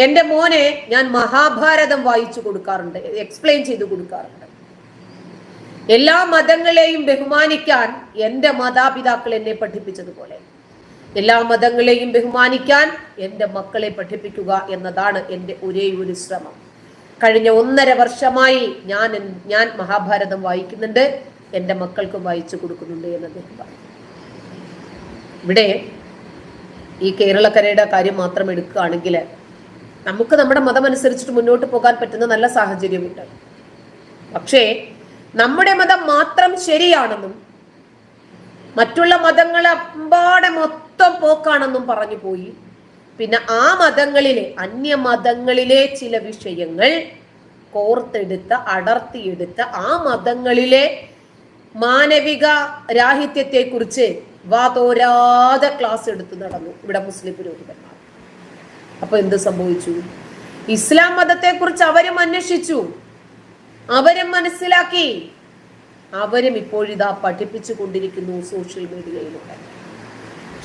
എൻ്റെ മോനെ ഞാൻ മഹാഭാരതം വായിച്ചു കൊടുക്കാറുണ്ട്, എക്സ്പ്ലെയിൻ ചെയ്തു കൊടുക്കാറുണ്ട്. എല്ലാ മതങ്ങളെയും ബഹുമാനിക്കാൻ എൻ്റെ മാതാപിതാക്കൾ എന്നെ പഠിപ്പിച്ചതുപോലെ എല്ലാ മതങ്ങളെയും ബഹുമാനിക്കാൻ എൻ്റെ മക്കളെ പഠിപ്പിക്കുക എന്നതാണ് എൻ്റെ ഒരേ ഒരു ശ്രമം. കഴിഞ്ഞ 1.5 വർഷമായി ഞാൻ മഹാഭാരതം വായിക്കുന്നുണ്ട്, എൻ്റെ മക്കൾക്കും വായിച്ചു കൊടുക്കുന്നുണ്ട് എന്ന് അദ്ദേഹം പറഞ്ഞു. ഇവിടെ ഈ കേരളക്കരയുടെ കാര്യം മാത്രം എടുക്കുകയാണെങ്കിൽ നമുക്ക് നമ്മുടെ മതം അനുസരിച്ചിട്ട് മുന്നോട്ട് പോകാൻ പറ്റുന്ന നല്ല സാഹചര്യമുണ്ട്. പക്ഷേ നമ്മുടെ മതം മാത്രം ശരിയാണെന്നും മറ്റുള്ള മതങ്ങളെമ്പാടെ മൊത്തം പോക്കാണെന്നും പറഞ്ഞു പോയി. പിന്നെ ആ മതങ്ങളിലെ അന്യമതങ്ങളിലെ ചില വിഷയങ്ങൾ കോർത്തെടുത്ത് അടർത്തിയെടുത്ത് ആ മതങ്ങളിലെ മാനവിക രാഹിത്യത്തെ കുറിച്ച് വാതോരാതെ ക്ലാസ് എടുത്ത് നടന്നു ഇവിടെ മുസ്ലിം പുരോഹിതന്മാർ. അപ്പൊ എന്ത് സംഭവിച്ചു? ഇസ്ലാം മതത്തെ കുറിച്ച് അവരും അന്വേഷിച്ചു, അവരും മനസ്സിലാക്കി, അവരും ഇപ്പോഴിതാ പഠിപ്പിച്ചു കൊണ്ടിരിക്കുന്നു സോഷ്യൽ മീഡിയയിലൂടെ.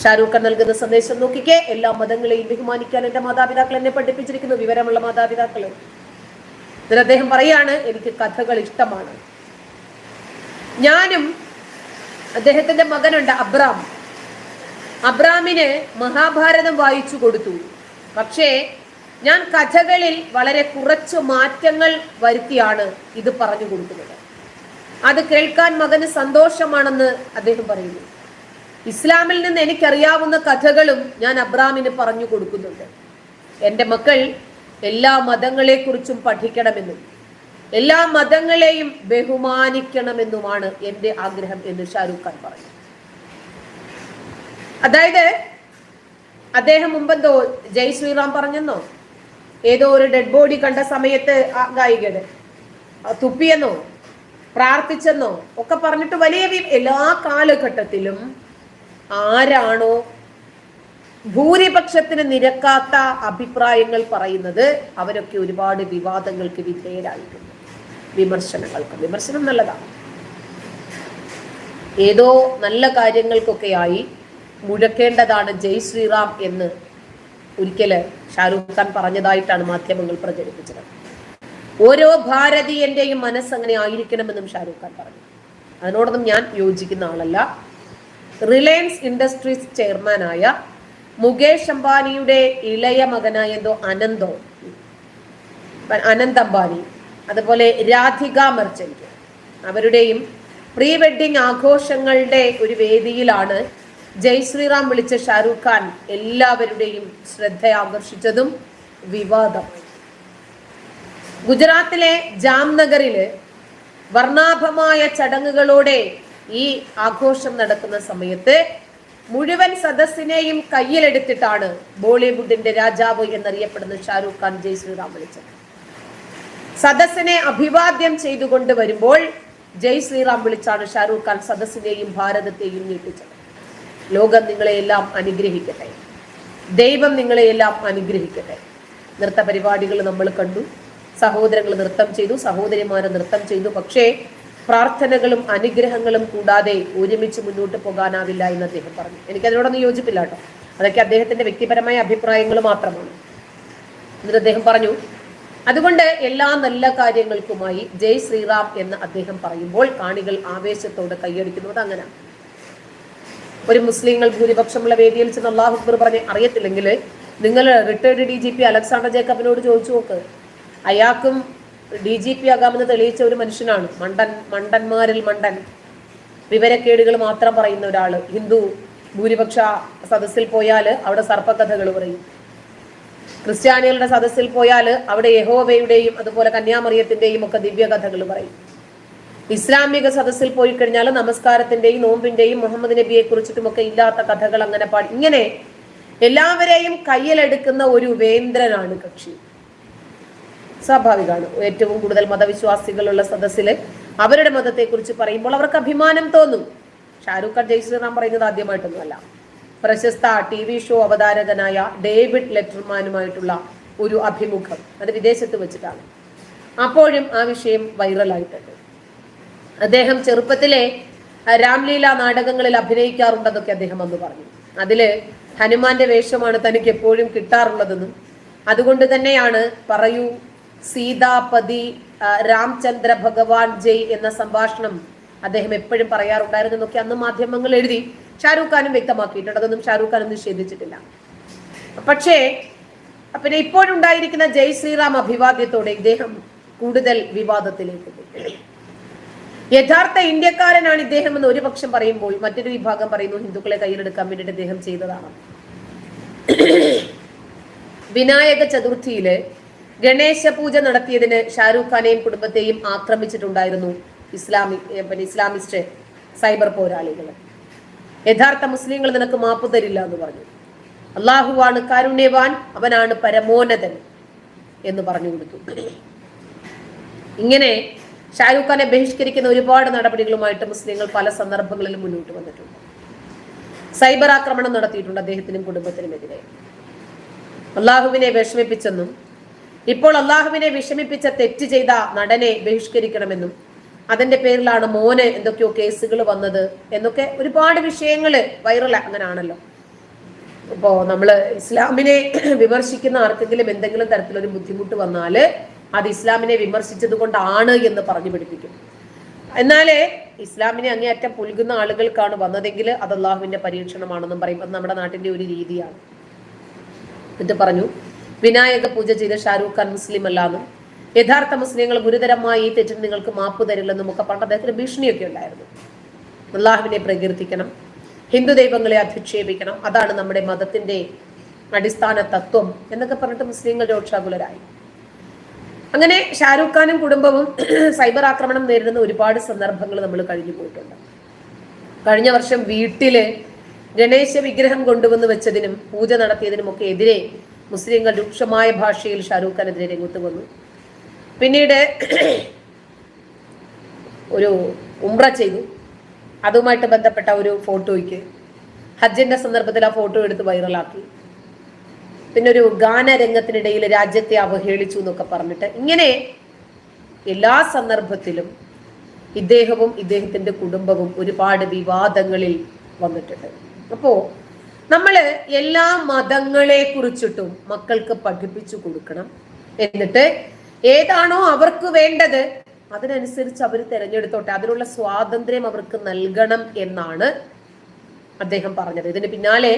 ഷാരൂഖ് ഖാൻ നൽകുന്ന സന്ദേശം നോക്കിക്കേ, എല്ലാ മതങ്ങളെയും ബഹുമാനിക്കാൻ എൻ്റെ മാതാപിതാക്കൾ എന്നെ പഠിപ്പിച്ചിരിക്കുന്നു, വിവരമുള്ള മാതാപിതാക്കൾ. എന്നിട്ട് അദ്ദേഹം പറയാണ്, എനിക്ക് കഥകൾ ഇഷ്ടമാണ്. ഞാനും അദ്ദേഹത്തിന്റെ മകനുണ്ട് അബ്രാമിന് മഹാഭാരതം വായിച്ചു കൊടുത്തു. പക്ഷേ ഞാൻ കഥകളിൽ വളരെ കുറച്ച് മാറ്റങ്ങൾ വരുത്തിയാണ് ഇത് പറഞ്ഞു കൊടുക്കുന്നത്. അത് കേൾക്കാൻ മകന് സന്തോഷമാണെന്ന് അദ്ദേഹം പറയുന്നു. ഇസ്ലാമിൽ നിന്ന് എനിക്കറിയാവുന്ന കഥകളും ഞാൻ അബ്രാമിന് പറഞ്ഞു കൊടുക്കുന്നുണ്ട്. എൻ്റെ മക്കൾ എല്ലാ മതങ്ങളെക്കുറിച്ചും പഠിക്കണമെന്നും എല്ലാ മതങ്ങളെയും ബഹുമാനിക്കണമെന്നുമാണ് എൻ്റെ ആഗ്രഹം എന്ന് ഷാരൂഖ് ഖാൻ പറഞ്ഞു. അതായത് അദ്ദേഹം മുമ്പെന്തോ ജയ് ശ്രീറാം പറഞ്ഞെന്നോ ഏതോ ഒരു ഡെഡ് ബോഡി കണ്ട സമയത്ത് ആ ഗായികയുടെ തുപ്പിയെന്നോ പ്രാർത്ഥിച്ചെന്നോ ഒക്കെ പറഞ്ഞിട്ട് വലിയ എല്ലാ കാലഘട്ടത്തിലും ആരാണോ ഭൂരിപക്ഷത്തിന് നിരക്കാത്ത അഭിപ്രായങ്ങൾ പറയുന്നത് അവരൊക്കെ ഒരുപാട് വിവാദങ്ങൾക്ക് വിധേയരായിട്ടുണ്ട്, വിമർശനം നല്ലതാണ്. ഏതോ നല്ല കാര്യങ്ങൾക്കൊക്കെയായി മുഴക്കേണ്ടതാണ് ജയ് ശ്രീറാം എന്ന് ഒരിക്കല് ഷാരൂഖ് ഖാൻ പറഞ്ഞതായിട്ടാണ് മാധ്യമങ്ങൾ പ്രചരിപ്പിച്ചത്. ഓരോ ഭാരതീയന്റെയും മനസ്സങ്ങനെ ആയിരിക്കണമെന്നും ഷാരൂഖ് ഖാൻ പറഞ്ഞു. അതിനോടൊന്നും ഞാൻ യോജിക്കുന്ന ആളല്ല. റിലയൻസ് ഇൻഡസ്ട്രീസ് ചെയർമാനായ മുകേഷ് അംബാനിയുടെ ഇളയ മകനായ അനന്ത് അംബാനി, അതുപോലെ രാധിക മർച്ചന്റ്, അവരുടെയും പ്രീ വെഡിങ് ആഘോഷങ്ങളുടെ ഒരു വേദിയിലാണ് ജയ് ശ്രീറാം വിളിച്ച ഷാരൂഖ് ഖാൻ എല്ലാവരുടെയും ശ്രദ്ധ ആകർഷിച്ചതും വിവാദമായി. ഗുജറാത്തിലെ ജാംനഗറില് വർണ്ണാഭമായ ചടങ്ങുകളോടെ ഈ ആഘോഷം നടക്കുന്ന സമയത്ത് മുഴുവൻ സദസ്സിനെയും കയ്യിലെടുത്തിട്ടാണ് ബോളിവുഡിന്റെ രാജാവ് എന്നറിയപ്പെടുന്ന ഷാരൂഖ് ഖാൻ ജയ് ശ്രീറാം വിളിച്ചത്. സദസ്സിനെ അഭിവാദ്യം ചെയ്തുകൊണ്ട് വരുമ്പോൾ ജയ് ശ്രീറാം വിളിച്ചാണ് ഷാരൂഖ് ഖാൻ സദസ്സിനെയും ഭാരതത്തെയും ഞെട്ടിച്ചത്. ലോകം നിങ്ങളെയെല്ലാം അനുഗ്രഹിക്കട്ടെ, ദൈവം നിങ്ങളെയെല്ലാം അനുഗ്രഹിക്കട്ടെ. നൃത്ത പരിപാടികൾ നമ്മൾ കണ്ടു, സഹോദരങ്ങൾ നൃത്തം ചെയ്തു, സഹോദരിമാരെ നൃത്തം ചെയ്തു. പക്ഷേ പ്രാർത്ഥനകളും അനുഗ്രഹങ്ങളും കൂടാതെ ഒരുമിച്ച് മുന്നോട്ട് പോകാനാവില്ല എന്ന് അദ്ദേഹം പറഞ്ഞു. എനിക്കതിനോടൊന്നും യോജിപ്പില്ല കേട്ടോ, അതൊക്കെ അദ്ദേഹത്തിന്റെ വ്യക്തിപരമായ അഭിപ്രായങ്ങൾ മാത്രമാണ്. എന്നിട്ട് അദ്ദേഹം പറഞ്ഞു, അതുകൊണ്ട് എല്ലാ നല്ല കാര്യങ്ങൾക്കുമായി ജയ് ശ്രീറാം എന്ന് അദ്ദേഹം പറയുമ്പോൾ കാണികൾ ആവേശത്തോടെ കൈയടിക്കുന്നത് അങ്ങനെ. ഒരു മുസ്ലിങ്ങൾ ഭൂരിപക്ഷമുള്ള വേദിയിൽ ചെന്ന് അല്ലാഹു അക്ബർ പറഞ്ഞ് അറിയത്തില്ലെങ്കിൽ നിങ്ങൾ റിട്ടയർഡ് DGP അലക്സാണ്ടർ ജേക്കബിനോട് ചോദിച്ചു നോക്ക്. അയാൾക്കും DGP ആകാമെന്ന് തെളിയിച്ച ഒരു മനുഷ്യനാണ്. മണ്ടന്മാരിൽ മണ്ടൻ, വിവരക്കേടുകൾ മാത്രം പറയുന്ന ഒരാള്. ഹിന്ദു ഭൂരിപക്ഷ സദസ്സിൽ പോയാൽ അവിടെ സർപ്പകഥകൾ പറയും. ക്രിസ്ത്യാനികളുടെ സദസ്സിൽ പോയാൽ അവിടെ യഹോവയുടെയും അതുപോലെ കന്യാമറിയത്തിന്റെയും ഒക്കെ ദിവ്യകഥകൾ പറയും. ഇസ്ലാമിക സദസ്സിൽ പോയി കഴിഞ്ഞാൽ നമസ്കാരത്തിന്റെയും നോമ്പിന്റെയും മുഹമ്മദ് നബിയെ കുറിച്ചിട്ടുമൊക്കെ ഇല്ലാത്ത കഥകൾ അങ്ങനെ പാടി. ഇങ്ങനെ എല്ലാവരെയും കയ്യിലെടുക്കുന്ന ഒരു വേന്ദ്രനാണ് കക്ഷി. സ്വാഭാവികമാണ്, ഏറ്റവും കൂടുതൽ മതവിശ്വാസികളുള്ള സദസ്സിൽ അവരുടെ മതത്തെക്കുറിച്ച് പറയുമ്പോൾ അവർക്ക് അഭിമാനം തോന്നും. ഷാരൂഖ് ഖാൻ ജയ് ശ്രീറാം പറയുന്നത് ആദ്യമായിട്ടൊന്നുമല്ല. പ്രശസ്ത TV ഷോ അവതാരകനായ ഡേവിഡ് ലെറ്റർമാനുമായിട്ടുള്ള ഒരു അഭിമുഖം, അത് വിദേശത്ത് വെച്ചിട്ടാണ്. അപ്പോഴും ആ വിഷയം വൈറലായിട്ടുണ്ട്. അദ്ദേഹം ചെറുപ്പത്തിലെ രാംലീല നാടകങ്ങളിൽ അഭിനയിക്കാറുണ്ടെന്നൊക്കെ അദ്ദേഹം അന്ന് പറഞ്ഞു. അതില് ഹനുമാന്റെ വേഷമാണ് തനിക്ക് എപ്പോഴും കിട്ടാറുള്ളതെന്നും അതുകൊണ്ട് തന്നെയാണ് പറയൂ സീതാപതി രാംചന്ദ്ര ഭഗവാൻ ജയ് എന്ന സംഭാഷണം അദ്ദേഹം എപ്പോഴും പറയാറുണ്ടായിരുന്നു എന്നൊക്കെ അന്ന് മാധ്യമങ്ങൾ എഴുതി. ഷാരൂഖ് ഖാനും വ്യക്തമാക്കിയിട്ടുണ്ട്. അതൊന്നും ഷാരൂഖ് ഖാനും നിഷേധിച്ചിട്ടില്ല. പക്ഷേ പിന്നെ ഇപ്പോഴുണ്ടായിരിക്കുന്ന ജയ് ശ്രീറാം അഭിവാദ്യത്തോടെ ഇദ്ദേഹം കൂടുതൽ വിവാദത്തിലേക്ക് പോയി. യഥാർത്ഥ ഇന്ത്യക്കാരനാണ് ഇദ്ദേഹം എന്ന് ഒരു പക്ഷം പറയുമ്പോൾ മറ്റൊരു വിഭാഗം പറയുന്നു ഹിന്ദുക്കളെ കയ്യിലെടുക്കാൻ വേണ്ടിയിട്ട് ഇദ്ദേഹം ചെയ്തതാണ്. വിനായക ചതുർത്ഥിയില് ഗണേശ പൂജ നടത്തിയതിന് ഷാരൂഖ് ഖാനെയും കുടുംബത്തെയും ആക്രമിച്ചിട്ടുണ്ടായിരുന്നു ഇസ്ലാമിസ്റ്റ് സൈബർ പോരാളികൾ. യഥാർത്ഥ മുസ്ലിങ്ങൾ നിനക്ക് മാപ്പ് തരില്ല എന്ന് പറഞ്ഞു. അള്ളാഹുവാണ് കാരുണ്യവാൻ, അവനാണ് പരമോന്നതൻ എന്ന് പറഞ്ഞു കൊടുത്തു. ഇങ്ങനെ ഷാരൂഖ് ഖാനെ ബഹിഷ്കരിക്കുന്ന ഒരുപാട് നടപടികളുമായിട്ട് മുസ്ലിങ്ങൾ പല സന്ദർഭങ്ങളിലും മുന്നോട്ട് വന്നിട്ടുണ്ട്. സൈബർ ആക്രമണം നടത്തിയിട്ടുണ്ട് അദ്ദേഹത്തിനും കുടുംബത്തിനുമെതിരെ. അള്ളാഹുവിനെ വിഷമിപ്പിച്ചെന്നും ഇപ്പോൾ അള്ളാഹുവിനെ വിഷമിപ്പിച്ച തെറ്റ് ചെയ്ത നടനെ ബഹിഷ്കരിക്കണമെന്നും അതിന്റെ പേരിലാണ് മോന് എന്തൊക്കെയോ കേസുകൾ വന്നത് എന്നൊക്കെ ഒരുപാട് വിഷയങ്ങള് വൈറൽ അങ്ങനെയാണല്ലോ. ഇപ്പോ നമ്മള് ഇസ്ലാമിനെ വിമർശിക്കുന്ന ആർക്കെങ്കിലും എന്തെങ്കിലും തരത്തിലൊരു ബുദ്ധിമുട്ട് വന്നാല് അത് ഇസ്ലാമിനെ വിമർശിച്ചത് കൊണ്ടാണ് എന്ന് പറഞ്ഞു പിടിപ്പിക്കും. എന്നാലേ ഇസ്ലാമിനെ അങ്ങേയറ്റം പുൽകുന്ന ആളുകൾക്കാണ് വന്നതെങ്കിൽ അത് അള്ളാഹുവിന്റെ പരീക്ഷണമാണെന്നും പറയും. അത് നമ്മുടെ നാട്ടിന്റെ ഒരു രീതിയാണ്. എന്നിട്ട് പറഞ്ഞു വിനായക പൂജ ചെയ്ത ഷാരൂഖ് ഖാൻ മുസ്ലിം അല്ലാന്നും യഥാർത്ഥ മുസ്ലിങ്ങൾ ഗുരുതരമായി ഈ തെറ്റിന് നിങ്ങൾക്ക് മാപ്പ് തരില്ലെന്നും ഒക്കെ പറഞ്ഞ അദ്ദേഹത്തിന് ഭീഷണിയൊക്കെ ഉണ്ടായിരുന്നു. അള്ളാഹുവിനെ പ്രകീർത്തിക്കണം, ഹിന്ദു ദൈവങ്ങളെ അധിക്ഷേപിക്കണം, അതാണ് നമ്മുടെ മതത്തിന്റെ അടിസ്ഥാന തത്വം എന്നൊക്കെ പറഞ്ഞിട്ട് മുസ്ലിങ്ങൾ രോക്ഷാകുലരായി. അങ്ങനെ ഷാരൂഖ് ഖാനും കുടുംബവും സൈബർ ആക്രമണം നേരിടുന്ന ഒരുപാട് സന്ദർഭങ്ങൾ നമ്മൾ കഴിഞ്ഞു പോയിട്ടുണ്ട്. കഴിഞ്ഞ വർഷം വീട്ടില് ഗണേശ വിഗ്രഹം കൊണ്ടുവന്ന് വെച്ചതിനും പൂജ നടത്തിയതിനും ഒക്കെ എതിരെ മുസ്ലിങ്ങൾ രൂക്ഷമായ ഭാഷയിൽ ഷാരൂഖ് ഖാനെതിരെ രംഗത്ത് വന്നു. പിന്നീട് ഒരു ഉംറ ചെയ്തു. അതുമായിട്ട് ബന്ധപ്പെട്ട ഒരു ഫോട്ടോയ്ക്ക് ഹജ്ജിന്റെ സന്ദർഭത്തിൽ ആ ഫോട്ടോ എടുത്ത് വൈറലാക്കി. പിന്നെ ഒരു ഗാനരംഗത്തിനിടയിൽ രാജ്യത്തെ അവഹേളിച്ചു എന്നൊക്കെ പറഞ്ഞിട്ട് ഇങ്ങനെ എല്ലാ സന്ദർഭത്തിലും ഇദ്ദേഹവും ഇദ്ദേഹത്തിന്റെ കുടുംബവും ഒരുപാട് വിവാദങ്ങളിൽ വന്നിട്ടുണ്ട്. അപ്പോ നമ്മള് എല്ലാ മതങ്ങളെ കുറിച്ചിട്ടും മക്കൾക്ക് പഠിപ്പിച്ചു കൊടുക്കണം. എന്നിട്ട് ഏതാണോ അവർക്ക് വേണ്ടത് അതിനനുസരിച്ച് അവർ തിരഞ്ഞെടുത്തോട്ടെ, അതിനുള്ള സ്വാതന്ത്ര്യം അവർക്ക് നൽകണം എന്നാണ് അദ്ദേഹം പറഞ്ഞത്. ഇതിന് പിന്നാലെ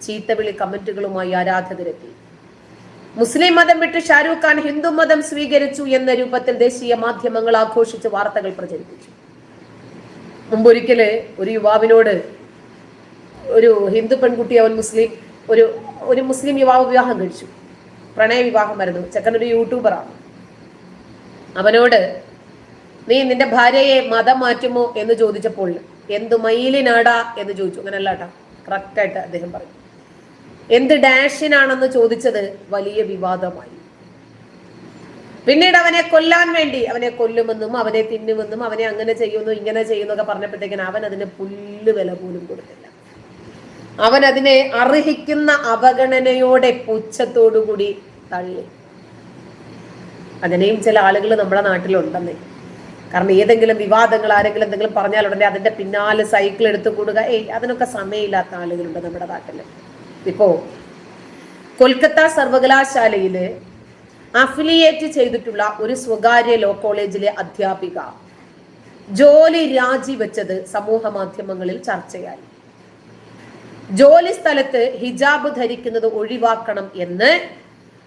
ചീത്തവിളി കമന്റുകളുമായി ആരാധകരെത്തി. മുസ്ലിം മതം വിട്ട് ഷാരൂഖ് ഖാൻ ഹിന്ദു മതം സ്വീകരിച്ചു എന്ന രൂപത്തിൽ ദേശീയ മാധ്യമങ്ങൾ ആഘോഷിച്ച് വാർത്തകൾ പ്രചരിപ്പിച്ചു. മുമ്പൊരിക്കല് ഒരു യുവാവിനോട് ഒരു ഹിന്ദു പെൺകുട്ടി അവൻ ഒരു മുസ്ലിം യുവാവ് വിവാഹം കഴിച്ചു. പ്രണയ വിവാഹമായിരുന്നു. ചെക്കൻ ഒരു യൂട്യൂബറാണ്. അവനോട് നീ നിന്റെ ഭാര്യയെ മതം മാറ്റുമോ എന്ന് ചോദിച്ചപ്പോൾ എന്ത് മയിലിനാടാ എന്ന് ചോദിച്ചു. അങ്ങനെയല്ല കേട്ടോ, കറക്റ്റായിട്ട് അദ്ദേഹം പറഞ്ഞു. എന്ത് ഡാഷിനാണെന്ന് ചോദിച്ചത് വലിയ വിവാദമായി. പിന്നീട് അവനെ കൊല്ലാൻ വേണ്ടി അവനെ കൊല്ലുമെന്നും അവനെ തിന്നുമെന്നും അവനെ അങ്ങനെ ചെയ്യുന്നു ഇങ്ങനെ ചെയ്യുന്നൊക്കെ പറഞ്ഞപ്പോഴത്തേക്കിന് അവൻ അതിന് പുല്ല് വില പോലും കൊടുത്തില്ല. അവൻ അതിനെ അർഹിക്കുന്ന അവഗണനയോടെ പുച്ഛത്തോടുകൂടി തള്ളി. അങ്ങനെയും ചില ആളുകൾ നമ്മുടെ നാട്ടിലുണ്ടെന്നേ. കാരണം ഏതെങ്കിലും വിവാദങ്ങൾ ആരെങ്കിലും എന്തെങ്കിലും പറഞ്ഞാൽ ഉടനെ അതിന്റെ പിന്നാലെ സൈക്കിൾ എടുത്തു കൂടുക, അതിനൊക്കെ സമയമില്ലാത്ത ആളുകളുണ്ട് നമ്മുടെ നാട്ടില്. ഇപ്പോ കൊൽക്കത്ത സർവകലാശാലയില് അഫിലിയേറ്റ് ചെയ്തിട്ടുള്ള ഒരു സ്വകാര്യ ലോ കോളേജിലെ അധ്യാപിക ജോലി രാജിവെച്ചത് സമൂഹ മാധ്യമങ്ങളിൽ ചർച്ചയായി. ജോലി സ്ഥലത്ത് ഹിജാബ് ധരിക്കുന്നത് ഒഴിവാക്കണം എന്ന്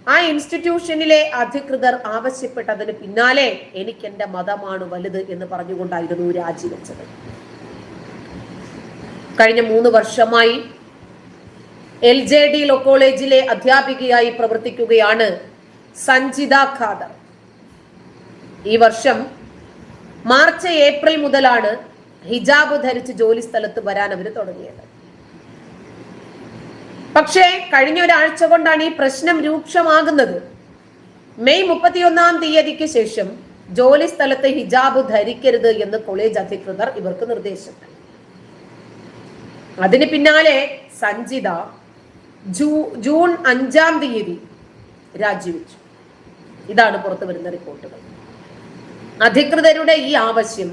ആ ഇൻസ്റ്റിറ്റ്യൂഷനിലെ അധികൃതർ ആവശ്യപ്പെട്ടതിന് പിന്നാലെ എനിക്ക് എന്റെ മതമാണ് വലുത് എന്ന് പറഞ്ഞുകൊണ്ടായിരുന്നു രാജിവെച്ചത്. കഴിഞ്ഞ 3 വർഷമായി LJD ലോ കോളേജിലെ അധ്യാപികയായി പ്രവർത്തിക്കുകയാണ് സഞ്ജിത ഖാദർ. ഈ വർഷം മാർച്ച് ഏപ്രിൽ മുതലാണ് ഹിജാബ് ധരിച്ച് ജോലി സ്ഥലത്ത് വരാൻ അവർ തുടങ്ങിയത്. പക്ഷേ കഴിഞ്ഞ ഒരാഴ്ച കൊണ്ടാണ് ഈ പ്രശ്നം രൂക്ഷമാകുന്നത്. മെയ് 31-ാം തീയതിക്ക് ശേഷം ജോലി സ്ഥലത്ത് ഹിജാബ് ധരിക്കരുത് എന്ന് കോളേജ് അധികൃതർ ഇവർക്ക് നിർദ്ദേശം നൽകി. അതിന് പിന്നാലെ സഞ്ജിത ജൂൺ 5-ാം തീയതി രാജിവെച്ചു. ഇതാണ് പുറത്തു വരുന്ന റിപ്പോർട്ടുകൾ. അധികൃതരുടെ ഈ ആവശ്യം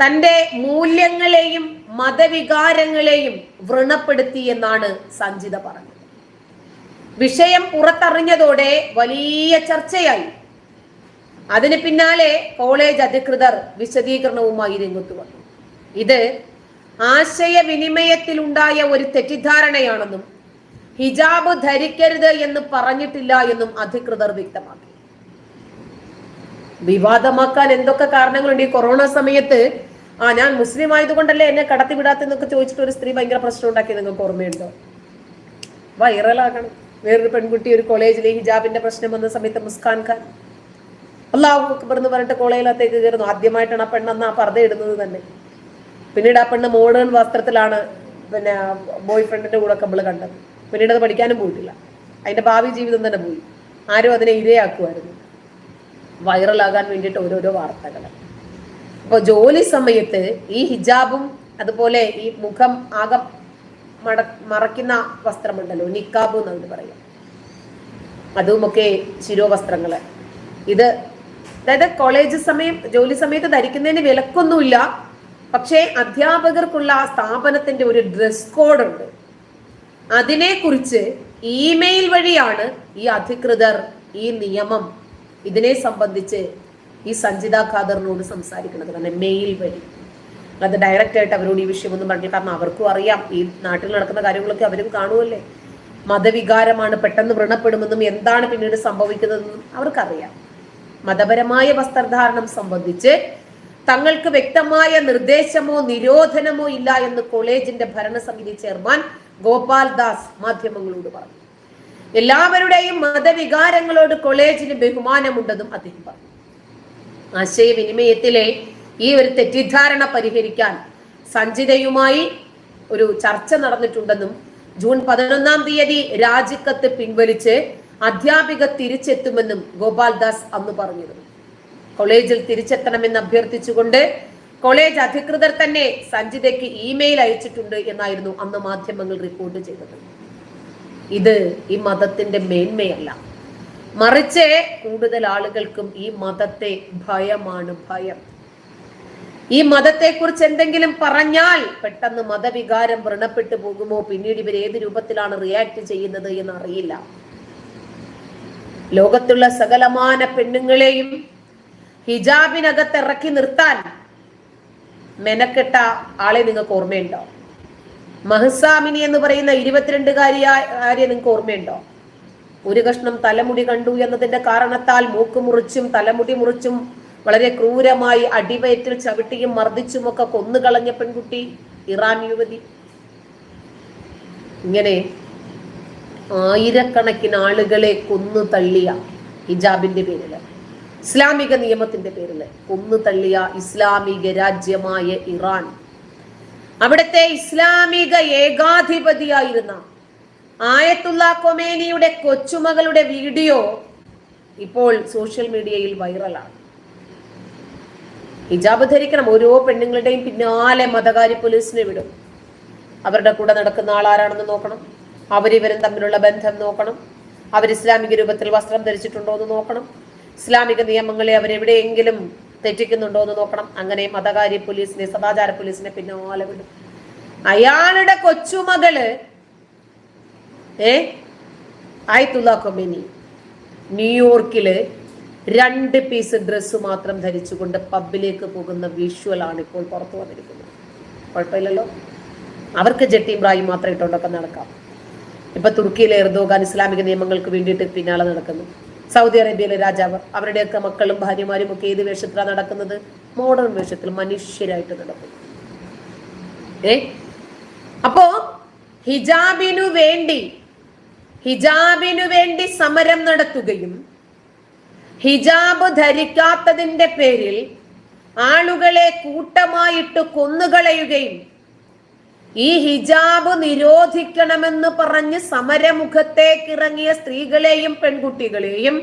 തന്റെ മൂല്യങ്ങളെയും മതവികാരങ്ങളെയും വ്രണപ്പെടുത്തി എന്നാണ് സഞ്ജിത പറഞ്ഞത്. വിഷയം പുറത്തറിഞ്ഞതോടെ വലിയ ചർച്ചയായി. അതിന് പിന്നാലെ കോളേജ് അധികൃതർ വിശദീകരണവുമായി രംഗത്ത് വന്നു. ഇത് ആശയവിനിമയത്തിലുണ്ടായ ഒരു തെറ്റിദ്ധാരണയാണെന്നും ഹിജാബ് ധരിക്കരുത് എന്ന് പറഞ്ഞിട്ടില്ല എന്നും അധികൃതർ വ്യക്തമാക്കി. വിവാദമാക്കാൻ എന്തൊക്കെ കാരണങ്ങളുണ്ട്. ഈ കൊറോണ സമയത്ത് ഞാൻ മുസ്ലിം ആയതുകൊണ്ടല്ലേ എന്നെ കടത്തിവിടാത്തെന്നൊക്കെ ചോദിച്ചിട്ട് ഒരു സ്ത്രീ ഭയങ്കര പ്രശ്നം ഉണ്ടാക്കി. നിങ്ങൾക്ക് ഓർമ്മയുണ്ടോ? വൈറലാകണം. വേറൊരു പെൺകുട്ടി ഒരു കോളേജിലെ ഹിജാബിന്റെ പ്രശ്നം വന്ന സമയത്ത് മുസ്കാൻ ഖാൻ അല്ലാഹു അക്ബർ എന്ന് പറഞ്ഞിട്ട് കോളേജിലത്തേക്ക് കയറുന്നു. ആദ്യമായിട്ടാണ് ആ പെണ്ണെന്ന് ആ പർദ്ദ ഇടുന്നത് തന്നെ. പിന്നീട് ആ പെണ്ണ് മോഡേൺ വസ്ത്രത്തിലാണ് പിന്നെ ബോയ് ഫ്രണ്ടിന്റെ കൂടെ നമ്മൾ കണ്ടത്. പിന്നീട് അത് പഠിക്കാനും പോയിട്ടില്ല. അതിന്റെ ഭാവി ജീവിതം തന്നെ പോയി. ആരും അതിനെ ഇരയാക്കുമായിരുന്നു. വൈറലാകാൻ വേണ്ടിയിട്ട് ഓരോരോ വാർത്തകൾ. അപ്പോൾ ജോലി സമയത്ത് ഈ ഹിജാബും അതുപോലെ ഈ മുഖം ആകെ മറയ്ക്കുന്ന വസ്ത്രമുണ്ടല്ലോ, നിക്കാബ് എന്നവര് പറയാം, അതുമൊക്കെ ശിരോവസ്ത്രങ്ങള്. ഇത് അതായത് കോളേജ് സമയം ജോലി സമയത്ത് ധരിക്കുന്നതിന് വിലക്കൊന്നുമില്ല. പക്ഷേ അധ്യാപകർക്കുള്ള ആ സ്ഥാപനത്തിന്റെ ഒരു ഡ്രസ് കോഡ് ഉണ്ട്. അതിനെക്കുറിച്ച് ഇമെയിൽ വഴിയാണ് ഈ അധികൃതർ ഈ നിയമം ഇതിനെ സംബന്ധിച്ച് ഈ സഞ്ജിത ഖാദറിനോട് സംസാരിക്കുന്നത്. കാരണം മെയിൽ വഴി, അത് ഡയറക്റ്റ് ആയിട്ട് അവരോട് ഈ വിഷയം ഒന്നും പറഞ്ഞില്ല. കാരണം അവർക്കും അറിയാം ഈ നാട്ടിൽ നടക്കുന്ന കാര്യങ്ങളൊക്കെ അവരും കാണുമല്ലേ. മതവികാരമാണ്, പെട്ടെന്ന് വ്രണപ്പെടുമെന്നും എന്താണ് പിന്നീട് സംഭവിക്കുന്നതെന്നും അവർക്കറിയാം. മതപരമായ വസ്ത്രധാരണം സംബന്ധിച്ച് തങ്ങൾക്ക് വ്യക്തമായ നിർദ്ദേശമോ നിരോധനമോ ഇല്ല എന്ന് കോളേജിന്റെ ഭരണസമിതി ചെയർമാൻ ഗോപാൽ ദാസ് മാധ്യമങ്ങളോട് പറഞ്ഞു. എല്ലാവരുടെയും മതവികാരങ്ങളോട് കോളേജിന് ബഹുമാനമുണ്ടെന്നും അദ്ദേഹം പറഞ്ഞു. ആശയവിനിമയത്തിലെ ഈ ഒരു തെറ്റിദ്ധാരണ പരിഹരിക്കാൻ സഞ്ജിതയുമായി ഒരു ചർച്ച നടന്നിട്ടുണ്ടെന്നും ജൂൺ 11-ാം തീയതി രാജിക്കത്ത് പിൻവലിച്ച് അധ്യാപിക തിരിച്ചെത്തുമെന്നും ഗോപാൽ ദാസ് അന്ന് പറഞ്ഞിരുന്നു. കോളേജിൽ തിരിച്ചെത്തണമെന്ന് അഭ്യർത്ഥിച്ചുകൊണ്ട് കോളേജ് അധികൃതർ തന്നെ സഞ്ജിതയ്ക്ക് ഇമെയിൽ അയച്ചിട്ടുണ്ട് എന്നായിരുന്നു അന്ന് മാധ്യമങ്ങൾ റിപ്പോർട്ട് ചെയ്തത്. ഇത് ഈ മതത്തിന്റെ മേന്മയല്ല, മറിച്ച് കൂടുതൽ ആളുകൾക്കും ഈ മതത്തെ ഭയമാണ്. ഭയം. ഈ മതത്തെക്കുറിച്ച് എന്തെങ്കിലും പറഞ്ഞാൽ പെട്ടെന്ന് മതവികാരം വ്രണപ്പെട്ടു പോകുമോ, പിന്നീട് ഇവർ ഏത് രൂപത്തിലാണ് റിയാക്ട് ചെയ്യുന്നത് എന്നറിയില്ല. ലോകത്തുള്ള സകലമാന പെണ്ണുങ്ങളെയും ഹിജാബിനകത്ത് ഇറക്കി നിർത്താൻ മെനക്കെട്ട ആളെ നിങ്ങൾക്ക് ഓർമ്മയുണ്ടോ? മഹ്സാമിനി എന്ന് പറയുന്ന 22-കാരിയെ നിങ്ങൾക്ക് ഓർമ്മയുണ്ടോ? ഒരു കഷ്ണം തലമുടി കണ്ടു എന്നതിന്റെ കാരണത്താൽ മൂക്ക് മുറിച്ചും തലമുടി മുറിച്ചും വളരെ ക്രൂരമായി അടിവയറ്റിൽ ചവിട്ടിയും മർദ്ദിച്ചുമൊക്കെ കൊന്നുകളഞ്ഞ പെൺകുട്ടി, ഇറാൻ യുവതി. ഇങ്ങനെ ആയിരക്കണക്കിന് ആളുകളെ കൊന്നു തള്ളിയ ഹിജാബിന്റെ പേരില്, ഇസ്ലാമിക നിയമത്തിന്റെ പേരില് കൊന്നു തള്ളിയ ഇസ്ലാമിക രാജ്യമായ ഇറാൻ, അവിടുത്തെ ഇസ്ലാമിക ഏകാധിപതിയായിരുന്ന ആയത്തുള്ള ഖൊമേനിയുടെ കൊച്ചുമകളുടെ വീഡിയോ ഇപ്പോൾ സോഷ്യൽ മീഡിയയിൽ വൈറലാണ്. ഹിജാബ് ധരിക്കണം. ഓരോ പെണ്ണുങ്ങളുടെയും പിന്നാലെ മതകാര്യ പോലീസിനെ വിടും. അവരുടെ കൂടെ നടക്കുന്ന ആളാരാണെന്ന് നോക്കണം, അവരിവരും തമ്മിലുള്ള ബന്ധം നോക്കണം, അവർ ഇസ്ലാമിക രൂപത്തിൽ വസ്ത്രം ധരിച്ചിട്ടുണ്ടോ എന്ന് നോക്കണം, ഇസ്ലാമിക നിയമങ്ങളെ അവരെവിടെയെങ്കിലും തെറ്റിക്കുന്നുണ്ടോ എന്ന് നോക്കണം. അങ്ങനെ മതകാര്യ പോലീസിനെ, സദാചാര പോലീസിനെ പിന്നാലെ വിടും. അയാളുടെ കൊച്ചുമകള് ആയത്തുള്ള ഖൊമേനി ന്യൂയോർക്കില് 2 പീസ് ഡ്രസ്സ് മാത്രം ധരിച്ചുകൊണ്ട് പബ്ബിലേക്ക് പോകുന്ന വിഷ്വലാണ് ഇപ്പോൾ പുറത്തു വന്നിരിക്കുന്നത്. കുഴപ്പമില്ലല്ലോ, അവർക്ക് ജട്ടിയും ബ്രായും മാത്രം ഇട്ടുകൊണ്ടൊക്കെ നടക്കാം. ഇപ്പൊ തുർക്കിയിലെ എർദോഗാൻ ഇസ്ലാമിക നിയമങ്ങൾക്ക് വേണ്ടിയിട്ട് പിന്നാലെ നടക്കുന്നു. സൗദി അറേബ്യയിലെ രാജാവ് അവരുടെയൊക്കെ മക്കളും ഭാര്യമാരും ഒക്കെ ഏത് വേഷത്തിലാണ് നടക്കുന്നത്? മോഡേൺ വേഷത്തിൽ മനുഷ്യരായിട്ട് നടക്കും. അപ്പോ ഹിജാബിനു വേണ്ടി സമരം നടത്തുകയും ഹിജാബ് ധരിക്കാത്തതിന്റെ പേരിൽ ആളുകളെ കൂട്ടമായിട്ട് കൊന്നുകളയുകയും ഈ ഹിജാബ് നിരോധിക്കണമെന്ന് പറഞ്ഞ് സമരമുഖത്തേക്കിറങ്ങിയ സ്ത്രീകളെയും പെൺകുട്ടികളെയും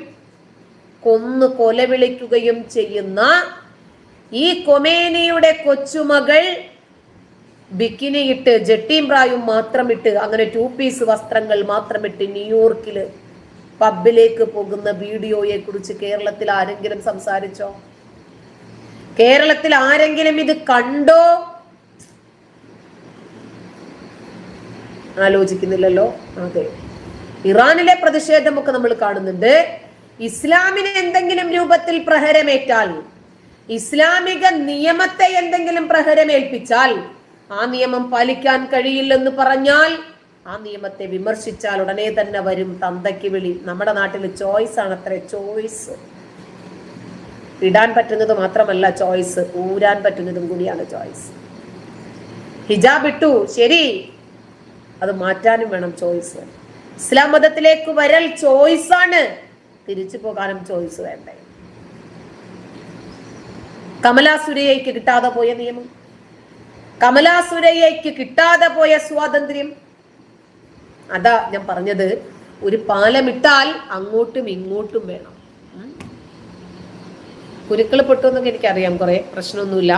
കൊന്നു കൊലവിളിക്കുകയും ചെയ്യുന്ന ഈ ഖൊമേനിയുടെ കൊച്ചുമകൾ ബിക്കിനിയിട്ട് ജട്ടിയും ബ്രായും മാത്രമിട്ട്, അങ്ങനെ 2 പീസ് വസ്ത്രങ്ങൾ മാത്രമിട്ട് ന്യൂയോർക്കില് പബ്ബിലേക്ക് പോകുന്ന വീഡിയോയെ കുറിച്ച് കേരളത്തിൽ ആരെങ്കിലും സംസാരിച്ചോ? കേരളത്തിൽ ആരെങ്കിലും ഇത് കണ്ടോ? ആലോചിക്കുന്നില്ലല്ലോ. അതെ, ഇറാനിലെ പ്രതിഷേധമൊക്കെ നമ്മൾ കാണുന്നുണ്ട്. ഇസ്ലാമിന് എന്തെങ്കിലും രൂപത്തിൽ പ്രഹരമേറ്റാൽ, ഇസ്ലാമിക നിയമത്തെ എന്തെങ്കിലും പ്രഹരമേൽപ്പിച്ചാൽ, ആ നിയമം പാലിക്കാൻ കഴിയില്ലെന്ന് പറഞ്ഞാൽ, ആ നിയമത്തെ വിമർശിച്ചാൽ ഉടനെ തന്നെ വരും തന്തയ്ക്ക് വിളി. നമ്മുടെ നാട്ടിൽ ചോയ്സ് ആണ് അത്ര. ചോയ്സ് ഇടാൻ പറ്റുന്നത് മാത്രമല്ല ചോയ്സ്, ഊരാൻ പറ്റുന്നതും കൂടിയാണ് ചോയ്സ്. ഹിജാബ് ഇട്ടു, ശരി, അത് മാറ്റാനും വേണം ചോയ്സ്. ഇസ്ലാം മതത്തിലേക്ക് വരൽ ചോയ്സ് ആണ്, തിരിച്ചു പോകാനും ചോയ്സ് വേണ്ടേ? കമലാ സുരയ്യയ്ക്ക് കിട്ടാതെ പോയ നിയമം, കമലാ സുരയ്യയ്ക്ക് കിട്ടാതെ പോയ സ്വാതന്ത്ര്യം, അതാ ഞാൻ പറഞ്ഞത്. ഒരു പാലമിട്ടാൽ അങ്ങോട്ടും ഇങ്ങോട്ടും വേണം. കുരുക്കൾ പൊട്ടുമെന്നൊക്കെ എനിക്കറിയാം, കുറെ പ്രശ്നമൊന്നുമില്ല.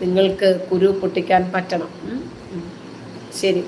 നിങ്ങൾക്ക് കുരു പൊട്ടിക്കാൻ പറ്റണം. ശരി.